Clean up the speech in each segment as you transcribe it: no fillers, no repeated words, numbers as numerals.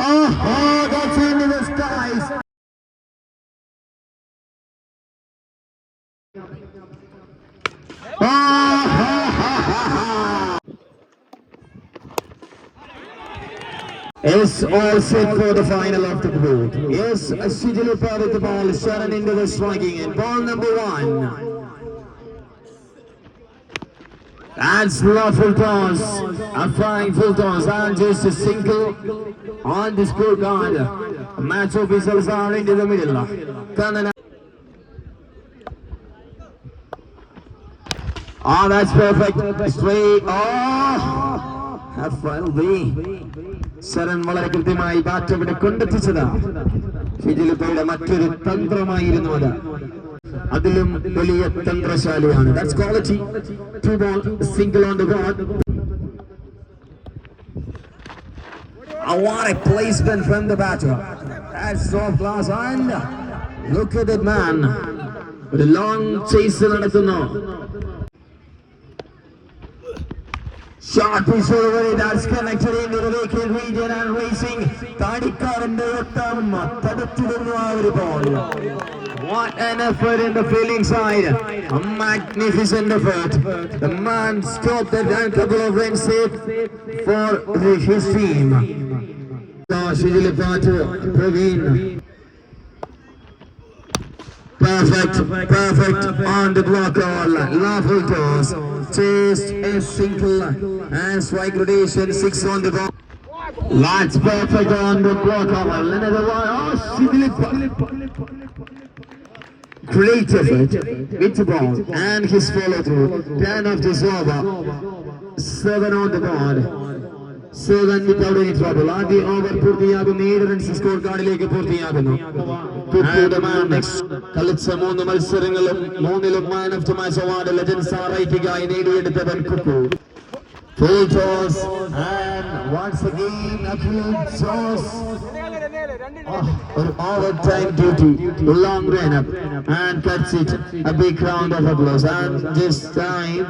Oh, that's into the skies. Is all set for the final of the group. Yes, Sijilupa with the ball, Sharon into the striking end. Ball number 1. That's full toss, a flying full toss, and just a single on the scorecard. Match officials are into the middle. Oh, that's perfect. Straight. Oh, have fun, B. Sharon വളരെ കൃത്യമായി bat ഇവിടെ കൊണ്ടെത്തിച്ചതാ. ഷിജിലുപ്പയുടെ മറ്റൊരു തന്ത്രമായിരുന്നു അത്. അതിലും വലിയ തന്ത്രശാലിയാണ്. That's quality. 2 ball, single on the board. What a placement from the batter. That's top class. And look at that man. ഒരു long chase നടത്തുന്നു. Shot pitch over it, that's connected into the vacant region and racing. Tadikkarinte ottam taduttirunnu aa oru ball. What an effort in the fielding side. A magnificent effort. The man stopped it and a couple of runs saved for his team. Shijilupa to Praveen. Perfect on the block all. Lawful toss. Chased a single and strike rotation 6 on the ball. That's perfect on the block all. Another one. Oh, Shijilupa. Great effort with the ball and his follow through. 10 of this over. 7 on the board. 7 without any trouble. ആദ്യ over പൂർത്തിയാകുന്നു. 7 runs score കാർഡിലേക്ക് പൂർത്തിയാകുന്നു. കളിച്ച 3 മത്സരങ്ങളും 3ലും man of the match award legends ആറായിക്കായി നേടിയെടുത്തവൻ Kukku. Full toss and once again a full toss. Overtime duty, long run up and cuts it. A big round of applause and this time.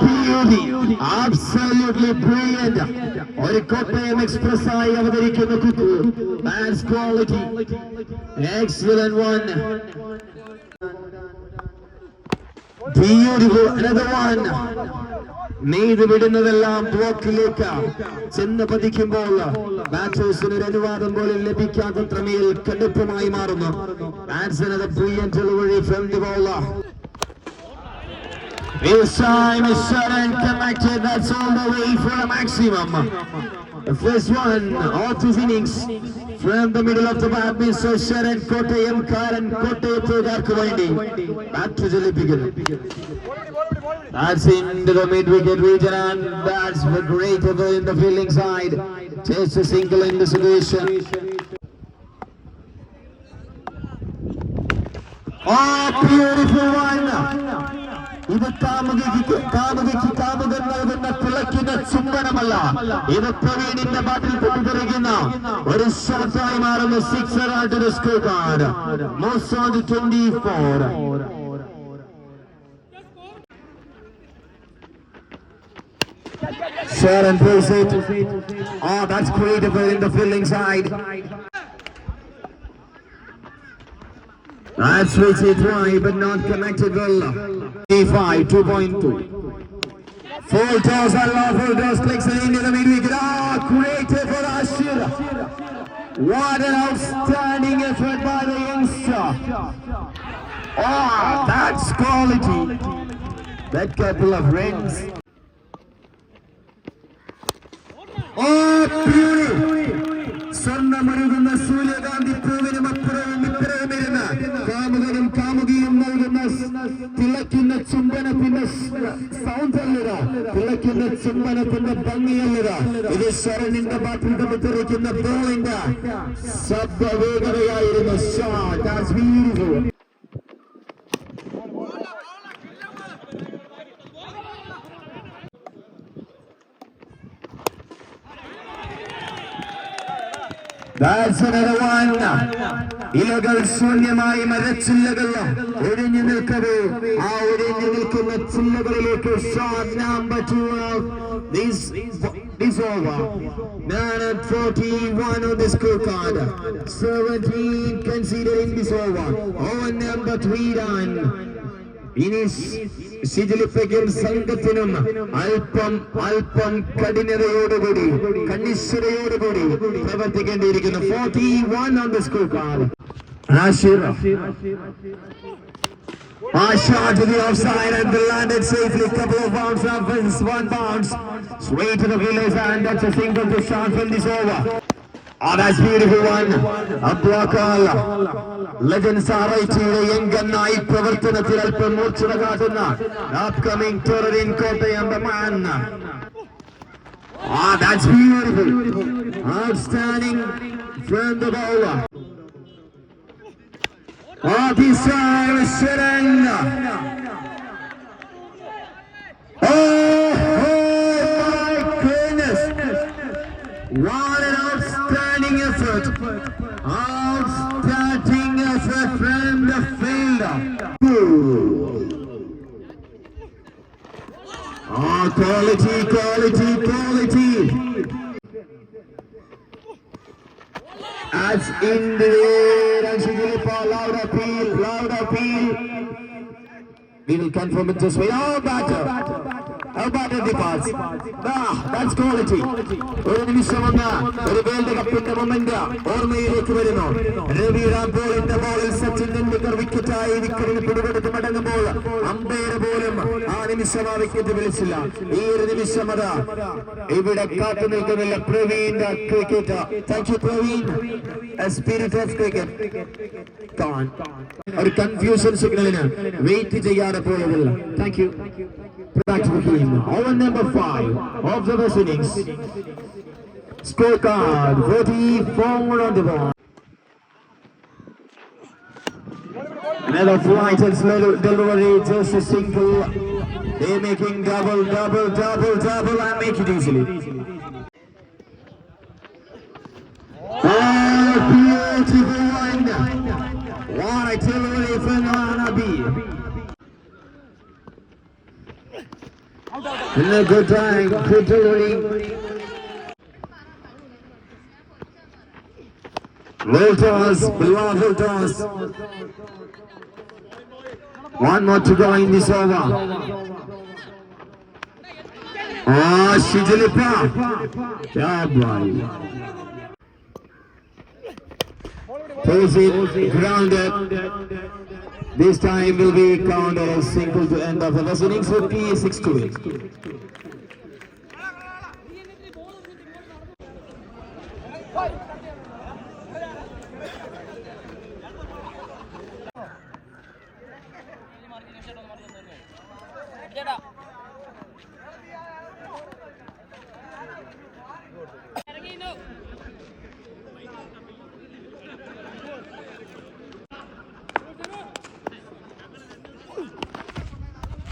Beauty, absolutely brilliant. ഒരു Kottayam express ആയി അവതരിക്കുന്ന Kuku. That's quality. Excellent one. Beautiful, another one. നെയ്ത് വിടുന്നതെല്ലാം ബ്ലോക്കിലേക്ക് ചെന്ന് പതിക്കുമ്പോൾ ബാറ്റേഴ്സിന് ഒരു അനുവാദം പോലും ലഭിക്കാത്തത്രമേൽ കടുപ്പമായി മാറുന്നു. That's another brilliant delivery from the bowler. This time is shot and connected. That's all the way for a maximum. The first one of this innings from the middle of the bat means Sharon Kottayam Karan Kottayattukku vendi bat ജ്വലിപ്പിക്കുന്നു. That's into the mid-wicket region and that's a great effort in the fielding side. Just a single in the situation. Beautiful one. ഇത് കാമുകൻ നൽകുന്ന തിളക്കുന്ന ചുംബനമല്ല. ഇത് പ്രവീണിന്റെ ബാറ്റിൽ പൊട്ടിത്തെറിക്കുന്ന ഒരു ഷോട്ടായി മാറുന്ന 6 out of the scorecard. Most on the 24. Sharon plays it. That's great in the fielding side. That's which it wide but not connected well. 2.2. Full toss and lawful toss clicks it into the mid-wicket. Great effort Ashir. What an outstanding effort by the youngster. That's quality. That couple of runs. Beauty. സ്വർണ്ണമൊഴുകുന്ന സൂര്യകാന്തി പൂവിനും അപ്പുറവും ഇപ്പുറവും ഇരുന്ന് കാമുകനും കാമുകിയും നൽകുന്ന തിളയ്ക്കുന്ന ചുംബനത്തിന്റെ സൗന്ദര്യത, തിളയ്ക്കുന്ന ചുംബനത്തിന്റെ ഭംഗിയല്ലത. ഇത് ശരണിന്റെ ബാറ്റിൽ തെറിക്കുന്ന ബോളിന്റെ ശബ്ദവേഗതയായിരുന്നു. Shot. That's beautiful. That's another one. ഇലകൾ ശൂന്യമായി മരച്ചില്ലകൾ ഒഴിഞ്ഞു നിൽക്കവേ ആ ഒഴിഞ്ഞു നിൽക്കുന്ന ചില്ലകളിലേക്ക് shot number 2 this over. Man at 41 on the scorecard. 17 conceded in this over. Over number 3 done. ഇനി ശിഥിലിപ്പയ്ക്കും സംഘത്തിനും അല്പം കഠിനതയോടുകൂടി കണിശതയോടുകൂടി പ്രവർത്തിക്കേണ്ടിയിരിക്കുന്നു. 41 on the scorecard. Ashir. Shot to the offside and landed safely. Couple of bounce happens. 1 bounce straight to the village, and that's a single to shot from this over. Oh, that's beautiful one. Abdulakal. Legends RITയുടെ യംഗനായി പ്രവർത്തനത്തിൽ അല്പം മൂർച്ചത കാട്ടുന്ന upcoming Torin Kottayam man. That's beautiful. Outstanding from the bowler. This time Sharan. Oh my goodness. What an outstanding effort. Outstanding effort from the fielder. Quality. As in the air, and Shigilipa, loud appeal. We will confirm it this way. How better the pass. That's quality. ഒരു നിമിഷം ഒരു world കപ്പിന്റെ moment ഓർമ്മയിലേക്ക് വരുന്നു. രവി റാംപോളിന്റെ ബോളിൽ സച്ചിൻ ടെണ്ടുൽക്കർ വിക്കറ്റായി വിക്കറ്റിന് പിടിപെടുത്ത് മടങ്ങുമ്പോൾ umpire പോലും ആ നിമിഷം ആ വിക്കറ്റ് വിളിച്ചില്ല. ഈ ഒരു നിമിഷം അതാ ഇവിടെ കാത്തു നിൽക്കുന്നില്ല Praveen cricket. Thank you Praveen. Spirit of cricket ഒരു കൺഫ്യൂഷൻ സിഗ്നലിന് വെയിറ്റ് ചെയ്യാതെ പോയതില്ല. Thank you. Back to the game. Over number 5 of the first innings. Scorecard 44 on the ball. Another flight and slow delivery, just a single. They're making double and make it easily. Oh, beautiful one. What a delivery from Anabi. Good time, good delivery. Well toss, below toss. One more to go in this over. Shijilipa. Yeah, boy. Pulls it, grounded. This time will be counted as single to end of the first innings with P6 to win.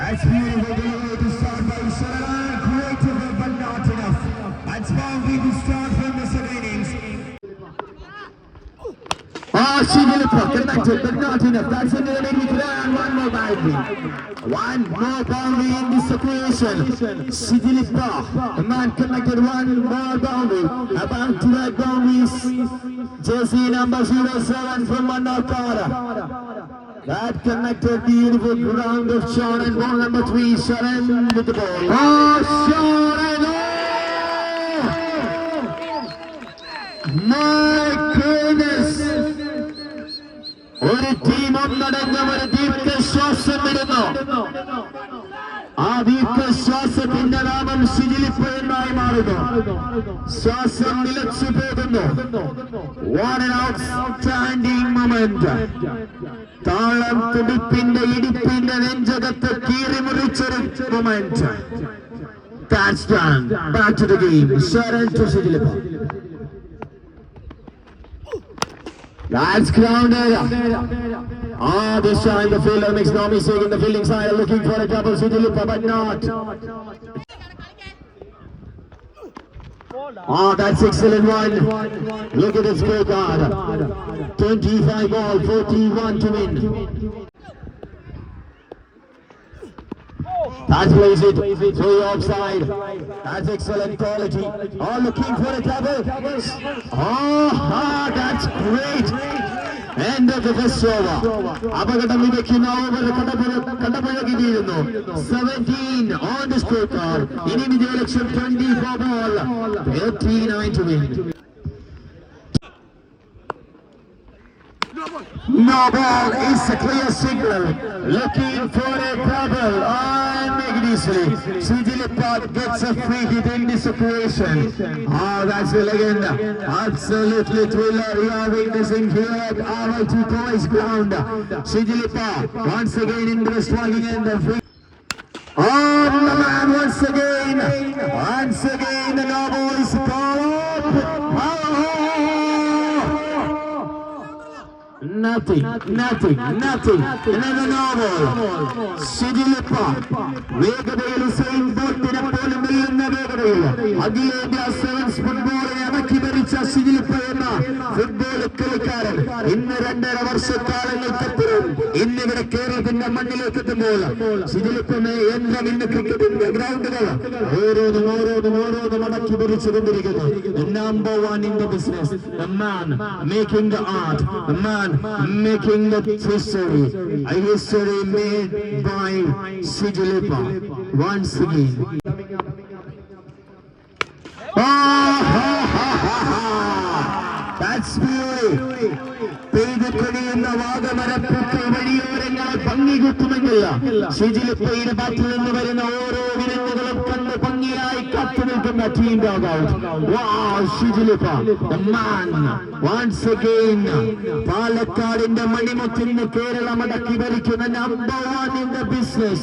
That's beautiful delivery to start by Sharan. Creative but not enough. That's boundary to start from the second innings. Shigilipa connected but not enough. That's into the mid-wicket and one more boundary. One more boundary in this situation. Shigilipa, the man connected one more boundary. About to that boundaries. Jersey number 07 from Manakara. That connected beautiful ground of Sean and ball number 3, Sharan with the ball. Sharan! My goodness! ഒരു team ഒന്നടങ്കം ഒരു ദീർഘശ്വാസം വിടുന്നു. ആ ദീർഘശ്വാസത്തിന്റെ നാമം ശിഥിലിപ്പ് എന്നായി മാറുന്നു. ശ്വാസം നിലച്ചു പോകുന്നു. What an outstanding moment. താളം തുടിപ്പിന്റെ ഇടിപ്പിന്റെ നെഞ്ചകത്ത് കീറിമുറിച്ചൊരു moment. That's done. Back to the game. Sharan to Shigilipa. That's grounded. This time the fielder makes no mistake in the fielding side, looking for a double Shigilipa, but not. That's excellent one. Look at the scorecard. 25 ball, 41 to win. That plays it through the offside. That's excellent quality. Oh, looking for a double. Oh, that's great. End of the first over. അപകടം വിതയ്ക്കുന്ന over കടപുഴകിയിരുന്നു. 17 on the scorecard. ഇനി വിജയലക്ഷ്യം 24 ball. 39 to win. No ball is a clear signal. Looking for a double. And make it easily. Sijilippa gets a free hit in this situation. Oh, that's a legend. Absolutely thriller. We are witnessing here at RIT College ground. Sijilippa once again in the striking end. The free. Oh, the man once again. Once again, the no ball is called up. Nothing. Another novel. Sijilippa. വേഗതയിൽ same ബോട്ടിനെ പോലും വെല്ലുന്ന വേഗതയിൽ അഖിലേന്ത്യാ sevens ഫുട്ബോളിനെ അടക്കി ഭരിച്ച സിജിലിപ്പ എന്ന football കളിക്കാരൻ ഇന്ന് 2.5 വർഷക്കാലങ്ങൾക്കപ്പുറം ഇന്നിവിടെ കേരളത്തിന്റെ മണ്ണിലേക്ക് എത്തുമ്പോൾ സിജിലിപ്പനെ യന്ത്രം ഇന്ന് ക്രിക്കറ്റിന്റെ ഗ്രൗണ്ടുകൾ ഓരോന്നും അടക്കി ഭരിച്ചുകൊണ്ടിരിക്കുന്നു. Number 1 in the business, the man making the art, the man making the history, a history made by Sijilippa once again. That's beauty. പെയ്ത് കഴിയുന്ന വാഗമരപ്പൂക്കൾ വഴിയോരങ്ങളെ ഭംഗി കുത്തുമെന്നില്ല. സിജിലിപ്പയുടെ ബാറ്റിൽ നിന്ന് വരുന്ന ഓരോ വിരലുകളും കണ്ട് ഭംഗിയായി കാത്തു നിൽക്കുന്ന ടീം ഡോഗ്. സിജിലിപ്പ the man once again. പാലക്കാടിന്റെ മണിമുത്തിന് കേരളം അടക്കി ഭരിക്കുന്ന number 1 in the business.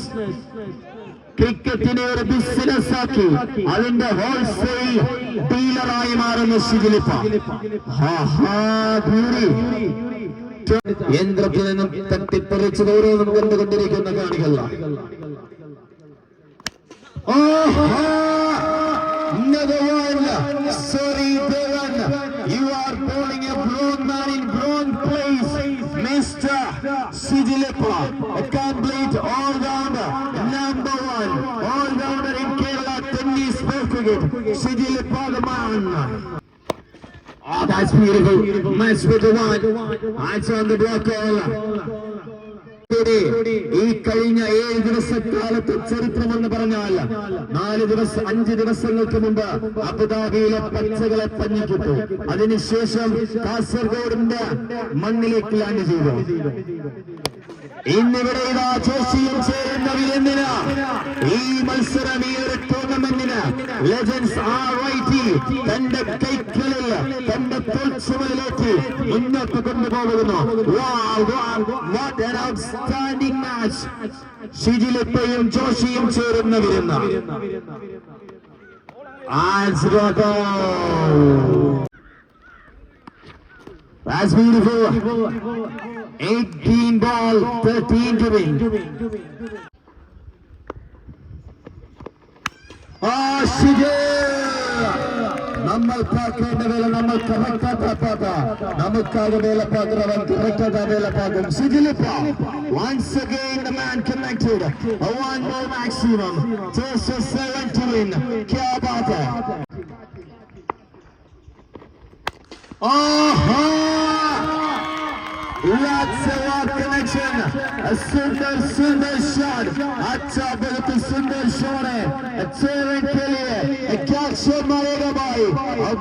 ക്രിക്കറ്റിനെ ഒരു ബിസിനസ് ആക്കി അതിന്റെ ഹോൾസെയിൽ ഡീലറായി മാറുന്ന സിജിലിപ്പ. യന്ത്രത്തിൽ നിന്നും തട്ടിപ്പറിച്ചത് ഓരോന്നും കണ്ടുകൊണ്ടിരിക്കുന്ന കാണികൾ. Sorry, Devan, you are bowling a blown man in blown place, Mr. Sijilippa, a complete all-rounder, number 1 all-rounder in Kerala tennis cricket. Sijilippa the man. Oh, that's beautiful. Match with the one. That's on the block all. ഈ കഴിഞ്ഞ 7 ദിവസക്കാലത്തെ ചരിത്രമെന്ന് പറഞ്ഞാൽ 5 ദിവസങ്ങൾക്ക് മുമ്പ് അബുദാബിയിലെ പച്ചകളെ പഞ്ഞിക്കിട്ടു. അതിനുശേഷം കാസർഗോഡിന്റെ മണ്ണിലേക്ക് land ചെയ്തു. ഇന്നിവിടെ ഇതാ ജോഷിയും ചേരുന്ന വിരുന്നിന് ഈ മത്സരം ഈ ഒരു ടൂർണമെന്റിന് ലെജൻഡ്സ് RIT തന്റെ കൈകളിൽ തന്റെ തോൾച്ചുമലിലേക്ക് മുന്നോട്ട് കൊണ്ടുപോകുന്നു. What an outstanding match. സിജിലിപ്പയും ജോഷിയും ചേരുന്ന വിരുന്ന്. That's beautiful. 18 ball, 13 to win. നമ്മൾ பார்ക്കേണ്ട വേല നമ്മൾ നമുക്കാകെ വേല பார்க்கிறവൻ കറക്റ്റാ വേല பார்ക്കും. സിജിലിപ്പ once again the man connected. A 1 ball maximum. Just a 7 to win. क्या बात है. That's a walk connection. A सुंदर shot. अच्छा बहुत सुंदर शॉट है. चेयरिंग के लिए क्या शॉट मारेगा भाई.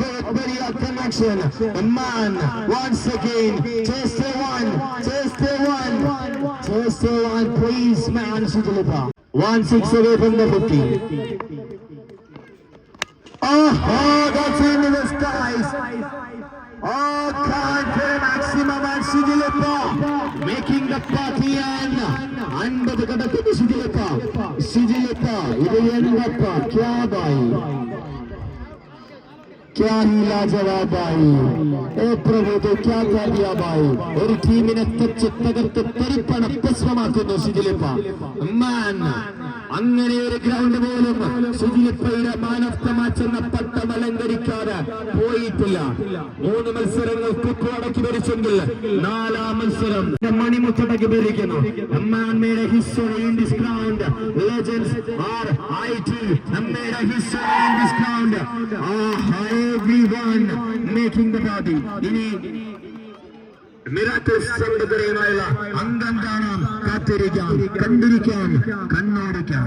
बहुत बढ़िया connection. The man once again. Just a one. Please man Sijilippa. 1-6 away from the 50. That's into the skies. Can't put a maximum on Sijilippa making the party and 50 kadakku Sijilippa idu endappa kya bhai क्या ही लाजवाब भाई. ए प्रभु तो क्या कर दिया भाई. ഒരു ടീമിനെ തകർത്ത് പരിപ്പണ ഭസ്മമാക്കുന്നു സിജിലിപ്പ. മാൻ അങ്ങനെ ഒരു ഗ്രൗണ്ട് പോലും സിജിലിപ്പയുടെ മാൻ ഓഫ് ദ മാച്ച് എന്ന പട്ടം അലങ്കരിക്കാതെ പോയിട്ടില്ല. 3 മത്സരങ്ങൾ കുക്കു അടക്കി ഭരിച്ചെങ്കിൽ 4ാം മത്സരം മണിമുത്തടക്കി ഭരിക്കുന്നു. A man made a history in this ground. Legends are IT. A made a history in this ground. Everyone making the body. ഇനി മിറാക്കിൾസ് സംഘടനയുമായുള്ള അംഗം കാണാം, കാത്തിരിക്കാം, കണ്ടിരിക്കാം, കണ്ണോടിക്കാം.